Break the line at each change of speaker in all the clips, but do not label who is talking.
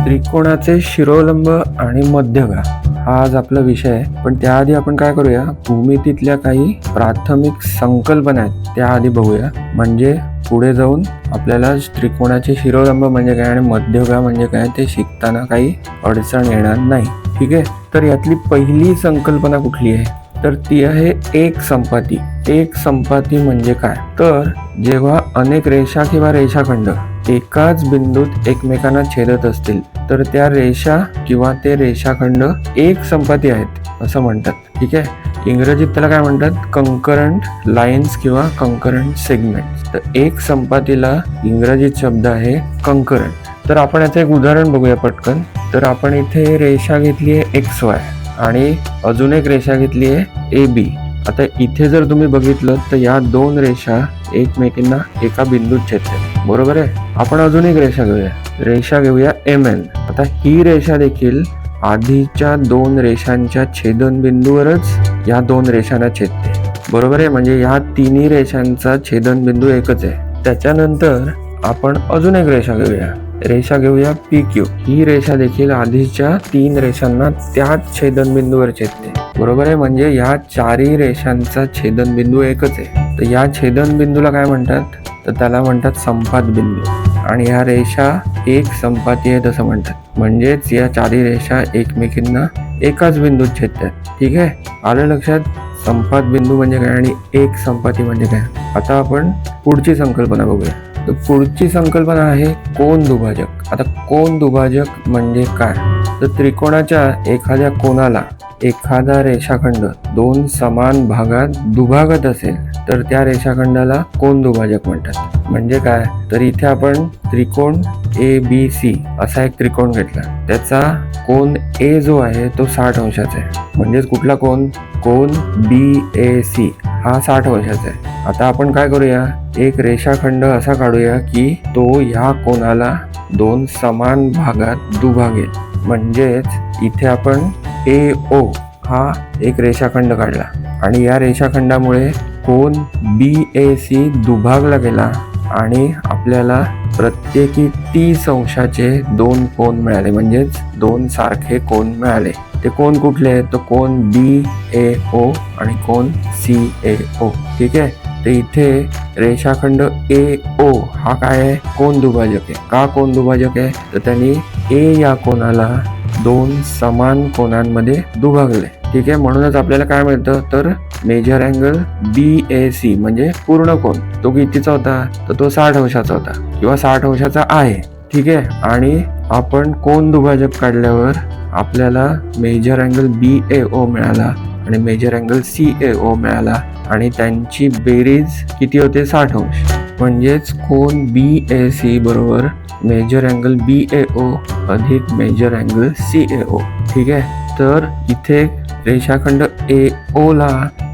त्रिकोणाचे शिरोलंब आणि मध्यगा हा आज आपला विषय आहे. पण त्याआधी आपण काय करूया, भूमितीतल्या काही प्राथमिक संकल्पना आहेत त्या आधी बघूया. म्हणजे पुढे जाऊन आपल्याला त्रिकोणाचे शिरोलंब म्हणजे काय आणि मध्यगा म्हणजे काय ते शिकताना काही अडचण येणार नाही. ठीक आहे. तर यातली पहिली संकल्पना कुठली आहे, तर ती आहे एक संपाती. एक संपाती म्हणजे काय, तर जेव्हा अनेक रेषा किंवा रेषाखंड एकाच बिंदूत एकमेकांना छेदत असतील तर त्या रेषा किंवा ते रेषाखंड एक संपाती आहेत असं म्हणतात. ठीक आहे. इंग्रजीत त्याला काय म्हणतात, कंकरंट लाईन्स किंवा कंकरंट सेगमेंट्स. तर एक संपातीला इंग्रजीत शब्द आहे कंकरंट. तर आपण याचं एक उदाहरण बघूया पटकन. तर आपण इथे रेषा घेतली आहे XY आणि अजून एक रेषा घेतली आहे AB. आता इथे जर तुम्ही बघितलं तर या दोन रेषा एकमेकींना एका बिंदूत छेदतात, बरोबर आहे. आपण अजून एक रेषा घेऊया MN. आता ही रेषा देखील आधीच्या दोन रेषांच्या छेदनबिंदूवरच या दोन रेषांना छेदते, बरोबर आहे. म्हणजे या तिन्ही रेषांचा छेदनबिंदू एकच आहे. त्याच्यानंतर आपण अजून एक रेषा घेऊया PQ. ही रेषा देखील आधीच्या तीन रेषांना त्याच छेदनबिंदूवर छेदते, बरोबर आहे. म्हणजे या चारही रेषांचा छेदनबिंदू एकच आहे. तर या छेदनबिंदूला काय म्हणतात, तर त्याला म्हणतात संपात बिंदू. आणि ह्या रेषा एक संपाती आहेत असं म्हणतात. म्हणजेच या चारही रेषा एकमेकींना एकाच बिंदूत छेदतात. ठीक आहे, आलं लक्षात. संपात बिंदू म्हणजे काय आणि एक संपाती म्हणजे काय. आता आपण पुढची संकल्पना बघूया. तर पुढची संकल्पना आहे कोन दुभाजक. आता कोन दुभाजक म्हणजे काय, तर त्रिकोणाच्या एखाद्या कोनाला एखादा रेषाखंड दोन समान भागात दुभागत असेल तर त्या रेषाखंडाला कोन दुभाजक म्हणतात. म्हणजे काय, तर इथे आपण त्रिकोण ABC असा एक त्रिकोण घेतला. त्याचा कोन A जो आहे तो 60 अंशाचा आहे. म्हणजेच कुठला कोन BAC हा 60 अंशाचा आहे. आता आपण काय करूया, एक रेषाखंड असा काढूया की तो ह्या कोनाला दोन समान भागात दुभागेल. म्हणजेच इथे आपण AO हा एक रेषाखंड काढला आणि या रेषाखंडामुळे कोन BAC दुभागला गेला आणि आपल्याला प्रत्येकी 30 अंशाचे दोन कोन मिळाले. म्हणजेच दोन सारखे कोन मिळाले. ते कोन कुठले आहेत, तर कोन BAO आणि कोन CAO. ठीक आहे. तर इथे रेषाखंड AO हा काय आहे, कोन दुभाजक आहे. का कोन दुभाजक आहे, तर त्यांनी A या कोनाला दोन समान कोनांमध्ये दुभागले. ठीक आहे. म्हणूनच आपल्याला काय मिळतं, तर मेजर अँगल BAC म्हणजे पूर्ण कोन तो कितीचा होता, तर तो 60 अंशाचा होता किंवा 60 अंशाचा आहे. ठीक आहे. आणि आपण कोन दुभाजक काढल्यावर आपल्याला मेजर अँगल BAO मिळाला आणि मेजर अँगल CAO मिळाला आणि त्यांची बेरीज किती होते, 60 अंश. म्हणजेच कोन BAC बरोबर मेजर अँगल BAO अधिक मेजर अँगल CAO. ठीक आहे. तर इथे रेषाखंड AO ला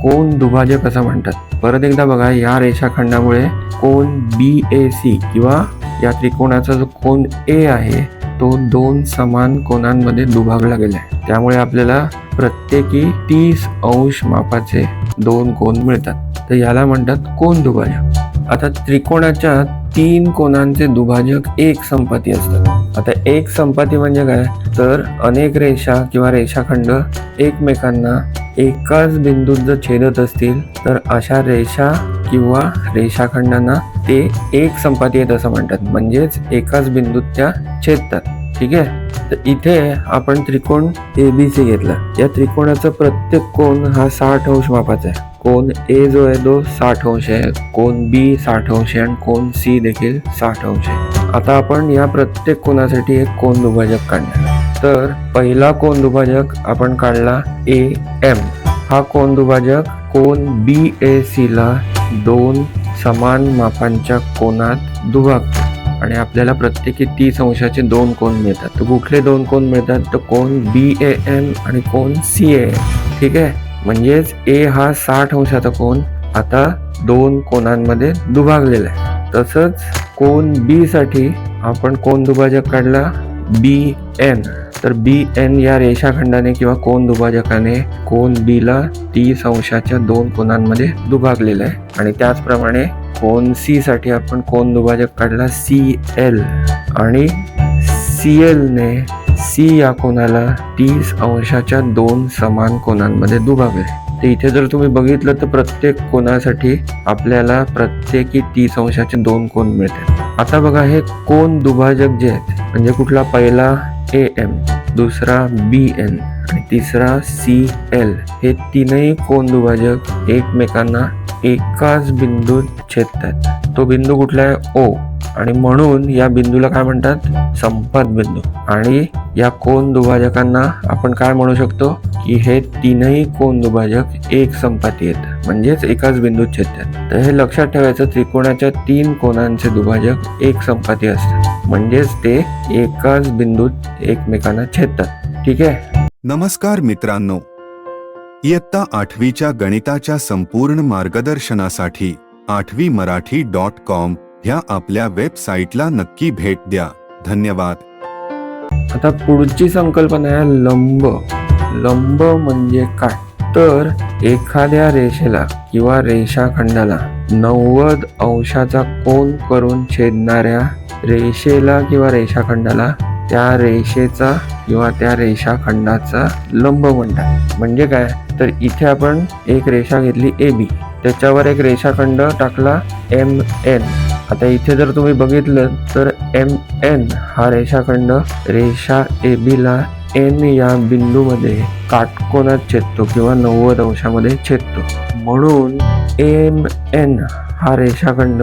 कोन दुभाजक असं म्हणतात. परत एकदा बघा, या रेषाखंडामुळे कोन BAC किंवा या त्रिकोणाचा जो कोन A आहे तो दोन समान कोनांमध्ये दुभागला गेलाय. त्यामुळे आपल्याला प्रत्येकी 30 अंश मापाचे दोन कोन मिळतात. तर याला म्हणतात कोन दुभाजक. आता त्रिकोणाच्या तीन कोनांचे दुभाजक एक संपाती असतात. आता एक संपाती म्हणजे काय, तर अनेक रेषा किंवा रेषाखंड एकमेकांना एकाच बिंदूत जर छेदत असतील तर अशा रेषा किंवा रेषाखंडांना ते एक संपाती आहेत असं म्हणतात. म्हणजेच एकाच बिंदूत त्या छेदतात. ठीक आहे. तर इथे आपण त्रिकोण ABC घेतला. या त्रिकोणाचा प्रत्येक कोन हा 60 अंश मापाचा आहे. कोन A जो आहे तो 60 अंश आहे, कोन B 60 अंश आहे आणि कोन C देखील 60 अंश आहे. आता आपण या प्रत्येक कोनासाठी एक कोन दुभाजक काढणार. तर पहिला कोन दुभाजक आपण काढला AM. हा कोन दुभाजक कोन BAC ला दोन समान मापांच्या कोनात दुभागतो आणि आपल्याला प्रत्येकी 30 अंशाचे दोन कोन मिळतात. तर कुठले दोन कोन मिळतात, तर कोन BAN आणि कोन CAN. ठीक आहे. म्हणजेच A हा 60 अंशाचा कोन आता दोन कोनांमध्ये दुभागलेला आहे. तसंच कोन B साठी आपण कोन दुभाजक काढला BN. तर BN या रेषाखंडाने किंवा कोन दुभाजकाने कोन B ला 30 अंशाच्या दोन कोनांमध्ये दुभागलेला आहे. आणि त्याचप्रमाणे कोन C साठी आपण कोन दुभाजक काढला CL आणि CL ने C या कोनाला 30 अंशाच्या 2 समान कोनांमध्ये दुभागले. तर इथे जर तुम्ही बघितलं तर प्रत्येक कोनासाठी आपल्याला प्रत्येकी 30 अंशाचे 2 कोन मिळतात. आता बघा, हे कोन दुभाजक जे आहेत म्हणजे कुठला, पहिला AM, दुसरा BN आणि तिसरा CL, हे तीनही कोन दुभाजक एकमेकांना एकाच बिंदूत छेदतात. तो बिंदू कुठला आहे? O. आणि म्हणून या बिंदूला काय म्हणतात? संपात बिंदू. आणि या कोन दुभाजकांना आपण काय म्हणू शकतो की हे तीनही कोन दुभाजक एक संपाती आहेत, म्हणजेच एकाच बिंदूत छेदतात. तर हे लक्षात ठेवायचं, त्रिकोणाच्या 3 कोनांचे दुभाजक एक संपाती असतात, म्हणजेच ते एकाच बिंदूत एकमेकांना छेदतात. ठीक आहे.
नमस्कार मित्रांनो, इयत्ता 8वीच्या गणिताच्या संपूर्ण मार्गदर्शनासाठी 8वीमराठी.com ह्या आपल्या वेबसाईटला नक्की भेट द्या. धन्यवाद.
आता पुढची संकल्पना आहे लंब. लंब म्हणजे काय? तर एखाद्या रेषेला किंवा रेषाखंडाला 90 अंशाचा कोन करून छेदणाऱ्या रेषेला किंवा रेषाखंडाला त्या रेषेचा किंवा त्या रेषाखंडाचा लंब म्हणतात. म्हणजे काय? तर इथे आपण एक रेषा घेतली AB, त्याच्यावर एक रेषाखंड टाकला MN. आता इथे जर तुम्ही बघितलं तर MN हा रेषाखंड रेषा AB ला N या बिंदूमध्ये काटकोनात छेदतो किंवा 90 अंशामध्ये छेदतो. म्हणून MN हा रेषाखंड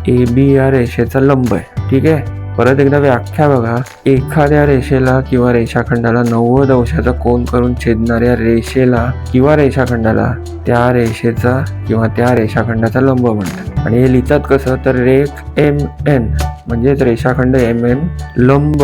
AB या रेषेचा लंब आहे. ठीक आहे. परत एकदा व्याख्या बघा, एखाद्या रेषेला किंवा रेषाखंडाला 90 अंशाचा कोन करून छेदणाऱ्या रेषेला किंवा रेषाखंडाला त्या रेषेचा किंवा त्या रेषाखंडाचा लंब म्हणतात. आणि हे लिहितात कसं? तर रेख MN म्हणजेच रेषाखंड MN लंब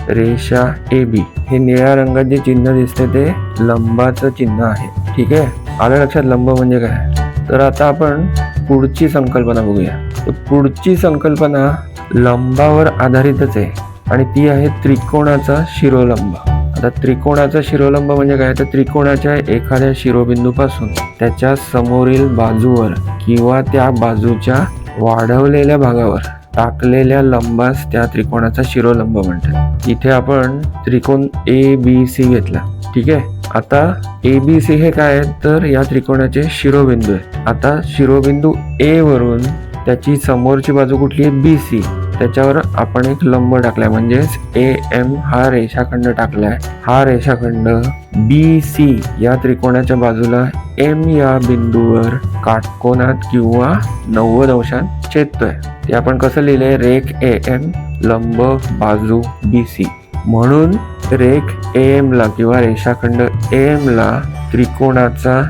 रेषा AB. हे निळ्या रंगात जे चिन्ह दिसते ते लंबाचं चिन्ह आहे. ठीक आहे. आलं लक्षात लंब म्हणजे काय? तर आता आपण पुढची संकल्पना बघूया. तर पुढची संकल्पना लंबावर आधारितच आहे आणि ती आहे त्रिकोणाचा शिरोलंब. आता त्रिकोणाचा शिरोलंब म्हणजे काय? तर त्रिकोणाच्या एखाद्या शिरोबिंदूपासून त्याच्या समोरील बाजूवर किंवा त्या बाजूच्या वाढवलेल्या भागावर टाकलेल्या लंबास त्या त्रिकोणाचा शिरोलंब म्हणतात. इथे आपण त्रिकोण ABC घेतला. ठीक आहे. आता ABC हे काय आहे? तर या त्रिकोणाचे शिरोबिंदू आहेत. आता शिरोबिंदू A वरून त्याची समोरची बाजू कुठली आहे? BC. त्याच्यावर आपण एक लंब टाकलाय, म्हणजेच AM हा रेषाखंड टाकलाय. हा रेषाखंड BC या त्रिकोणाच्या बाजूला M या बिंदूवर काटकोनात किंवा 90 अंशात छेदतोय. ते आपण कसं लिहिलंय? रेख AM लंब बाजू BC. म्हणून रेख AM ला किंवा रेषाखंड AM ला त्रिकोणाचा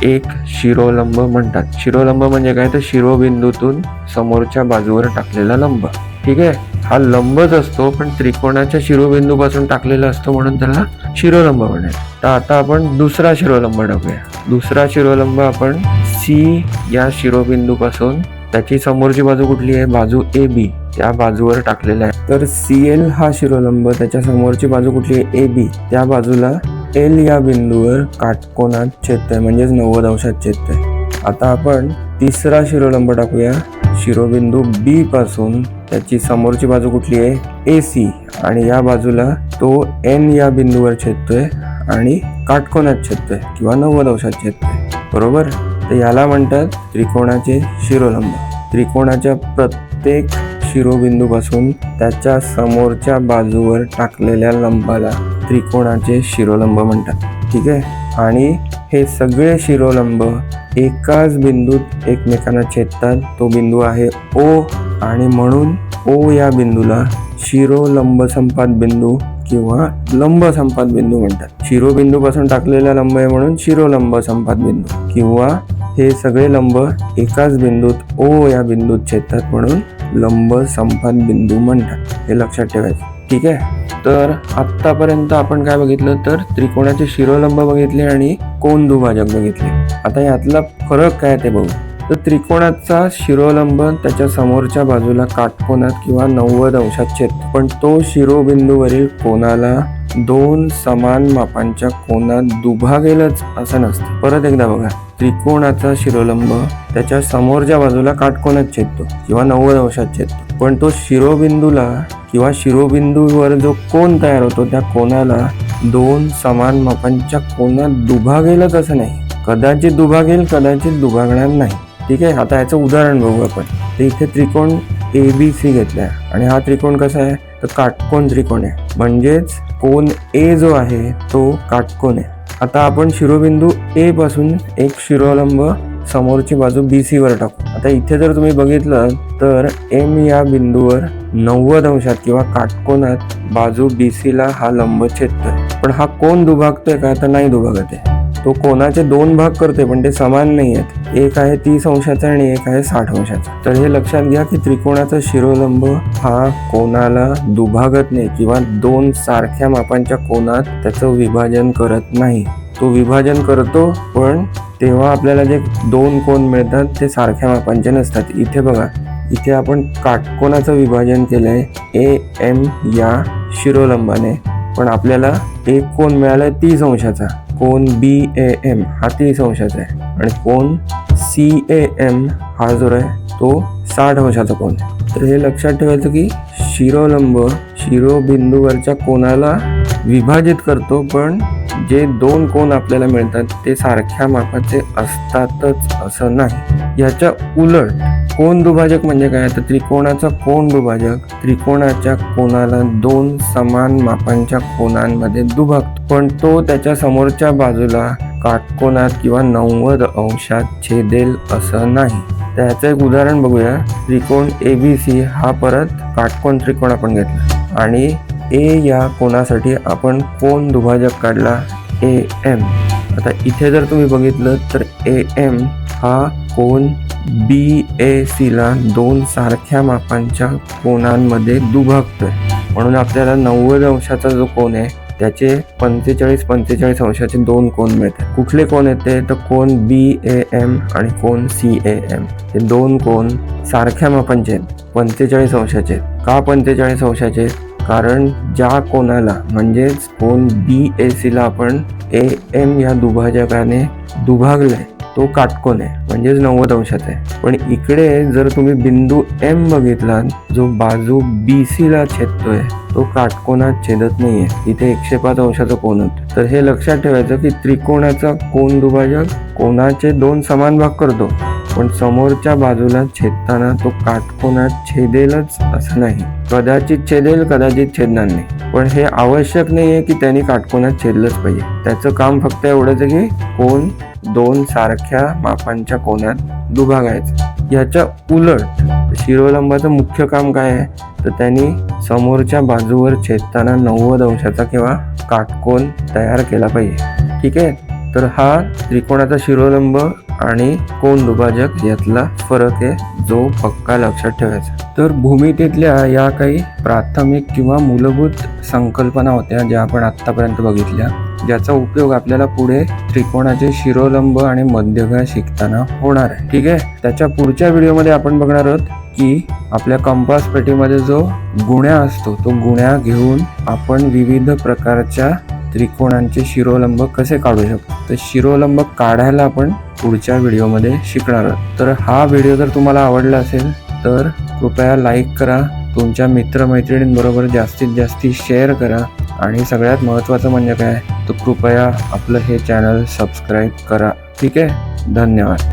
एक शिरोलंब म्हणतात. शिरोलंब म्हणजे काय? तर शिरोबिंदूतून समोरच्या बाजूवर टाकलेला लंब. ठीक आहे. हा लंबच असतो पण त्रिकोणाच्या शिरोबिंदूपासून टाकलेला असतो, म्हणून त्याला शिरोलंब म्हणतात. तर आता आपण दुसरा शिरोलंब टाकूया. दुसरा शिरोलंब आपण C या शिरोबिंदूपासून त्याची समोरची बाजू कुठली आहे? बाजू AB, त्या बाजूवर टाकलेला आहे. तर CL हा शिरोलंब, त्याच्या समोरची बाजू कुठली आहे? AB, त्या बाजूला L या बिंदूवर काटकोनात छेदतोय, म्हणजेच 90 अंशात छेदतोय. आता आपण तिसरा शिरोलंब टाकूया. शिरोबिंदू B पासून त्याची समोरची बाजू कुठली आहे? AC, आणि या बाजूला तो N या बिंदूवर छेदतोय आणि काटकोनात छेदतोय किंवा 90 अंशात छेदतोय. बरोबर. तर याला म्हणतात त्रिकोणाचे शिरोलंब. त्रिकोणाच्या प्रत्येक शिरोबिंदूपासून त्याच्या समोरच्या बाजूवर टाकलेल्या लंबाला त्रिकोणाचे शिरोलंब म्हणतात. ठीक आहे. आणि हे सगळे शिरोलंब एकाच बिंदूत एकमेकांना छेदतात. तो बिंदू आहे O, आणि म्हणून O या बिंदूला शिरोलंब संपात बिंदू किंवा लंब संपात बिंदू म्हणतात. शिरोबिंदूपासून टाकलेला लंब आहे म्हणून शिरोलंब संपात बिंदू, किंवा हे सगळे लंब एकाच बिंदूत O या बिंदूत छेदतात म्हणून लंब संपात बिंदू म्हणतात. हे लक्षात ठेवायचं. ठीक आहे. तर आतापर्यंत आपण काय बघितलं? तर त्रिकोणाचे शिरोलंब बघितले आणि कोन दुभाजक बघितले. आता यातला फरक काय ते बघू. तर त्रिकोणाचा शिरोलंब त्याच्या समोरच्या बाजूला काटकोनात किंवा 90 अंशात छेदतो, पण तो शिरोबिंदूवरील कोनाला 2 समान मापांच्या कोनात दुभागेलच असं नसतं. परत एकदा बघा. त्रिकोणाचा शिरोलंब त्याच्या समोरच्या बाजूला काटकोनात छेदतो किंवा 90 अंशात छेदतो, पण तो शिरोबिंदूला किंवा शिरोबिंदूवर जो कोन तयार होतो त्या कोनाला दोन समान मापांच्या कोनात दुभागेलच असं नाही. कदाचित दुभागेल, कदाचित दुभागणार नाही. ठीक आहे, आता याचं उदाहरण बघू आपण. तर इथे त्रिकोण ABC घेतलाय आणि हा त्रिकोण कसा आहे तर काटकोन त्रिकोण आहे, म्हणजेच कोन A जो आहे तो काटकोन आहे. आता आपण शिरोबिंदू A पासून एक शिरोलंब समोरची बाजू BC वर टाकू. आता इथे जर तुम्ही बघितलं तर M या बिंदूवर 90 अंशात किंवा काटकोनात बाजू BC ला हा लंब छेदतोय. पण हा कोन दुभागतोय का तर नाही दुभागत आहे. तो कोनाचे दोन भाग करतोय पण ते समान नाही आहेत. एक आहे 30 अंशाचा आणि एक आहे 60 अंशाचा. तर हे लक्षात घ्या की त्रिकोणाचा शिरोलंब हा कोनाला दुभागत नाही किंवा दोन सारख्या मापांच्या कोनात त्याचं विभाजन करत नाही. तो विभाजन करतो पण तेव्हा आपल्याला जे दोन कोन मिळतात ते सारख्या मापांचे नसतात. इथे बघा, इथे आपण काटकोनाचं विभाजन केलंय AM या शिरोलंबाने, पण आपल्याला एक कोन मिळालाय 30 अंशाचा. कोन BAM हा 30 अंशाचा आहे आणि कोन CAM हा जो आहे तो 60 अंशाचा कोन आहे. तर हे लक्षात ठेवायचं की शिरोलंब शिरोबिंदूवरच्या कोनाला विभाजित करतो, पण जे दोन कोन आपल्याला मिळतात ते सारख्या मापाचे असतातच असं नाही. याच्या उलट कोन दुभाजक म्हणजे काय तर त्रिकोणाचा कोन दुभाजक त्रिकोणाच्या कोनाला दोन समान मापांच्या कोनांमध्ये दुभागतो, पण तो त्याच्या समोरच्या बाजूला काटकोनात किंवा 90 अंशात छेदेल असं नाही. त्याचं एक उदाहरण बघूया. त्रिकोण ABC हा परत काटकोन त्रिकोण आपण घेतला आणि A या कोनासाठी आपण कोन दुभाजक काढला AM. आता इथे जर तुम्ही बघितलं तर AM हा कोन BAC ला दोन सारख्या मापांच्या कोनांमध्ये दुभागतोय, म्हणून आपल्याला 90 अंशाचा जो कोन आहे त्याचे 45 अंशाचे दोन कोन मिळतात. कुठले कोन येते तर कोन BAM आणि कोन CAM. हे दोन कोन सारख्या मापांचे आहेत, 45 अंशाचे. का 45 अंशाचे? कारण ज्या कोनाला म्हणजेच कोन BAC ला आपण AM या दुभाजकाने दुभागलंय तो काटकोन आहे, म्हणजेच 90 अंशाचा आहे. पण इकडे जर तुम्ही बिंदू M बघितला जो बाजू BC ला छेदतोय तो काटकोनात छेदत नाहीये. इथे 105 अंशाचा कोन होतो. तर हे लक्षात ठेवायचं की त्रिकोणाचा कोन दुभाजक कोनाचे दोन समान भाग करतो, पण समोरच्या बाजूला छेदताना तो काटकोनात छेदेलच असं नाही. कदाचित छेदेल, कदाचित छेदणार नाही, पण हे आवश्यक नाहीये की त्यांनी काटकोनात छेदलंच पाहिजे. त्याचं काम फक्त एवढंच आहे की कोन दोन सारख्या मापांच्या कोनात दुभागायचं. याच्या उलट शिरोलंबाचं मुख्य काम काय आहे तर त्यांनी समोरच्या बाजूवर छेदताना 90 अंशाचा किंवा काटकोन तयार केला पाहिजे. ठीक आहे, तर हा त्रिकोणाचा शिरोलंब आणि कोन दुभाजक यातला फरक आहे जो पक्का लक्षात ठेवायचा. तर भूमितीतल्या या काही प्राथमिक किंवा मूलभूत संकल्पना होत्या ज्या आपण आतापर्यंत बघितल्या, ज्याचा उपयोग आपल्याला पुढे त्रिकोणाचे शिरोलंब आणि मध्यगा शिकताना होणार आहे. ठीक आहे, त्याच्या पुढच्या व्हिडिओमध्ये आपण बघणार आहोत की आपल्या कंपास पेटीमध्ये जो गुण्या असतो तो गुण्या घेऊन आपण विविध प्रकारच्या त्रिकोणांचे शिरोलंब कसे काढू शकतो. तर शिरोलंब काढायला आपण पुढच्या व्हिडिओमध्ये शिकणार आहोत. तर हा व्हिडिओ जर तुम्हाला आवडला असेल तर कृपया लाईक करा, तुमच्या मित्रमैत्रिणींबरोबर जास्तीत जास्त शेअर करा आणि सगळ्यात महत्त्वाचं म्हणजे काय तर कृपया आपलं हे चॅनल सबस्क्राईब करा. ठीक आहे, धन्यवाद.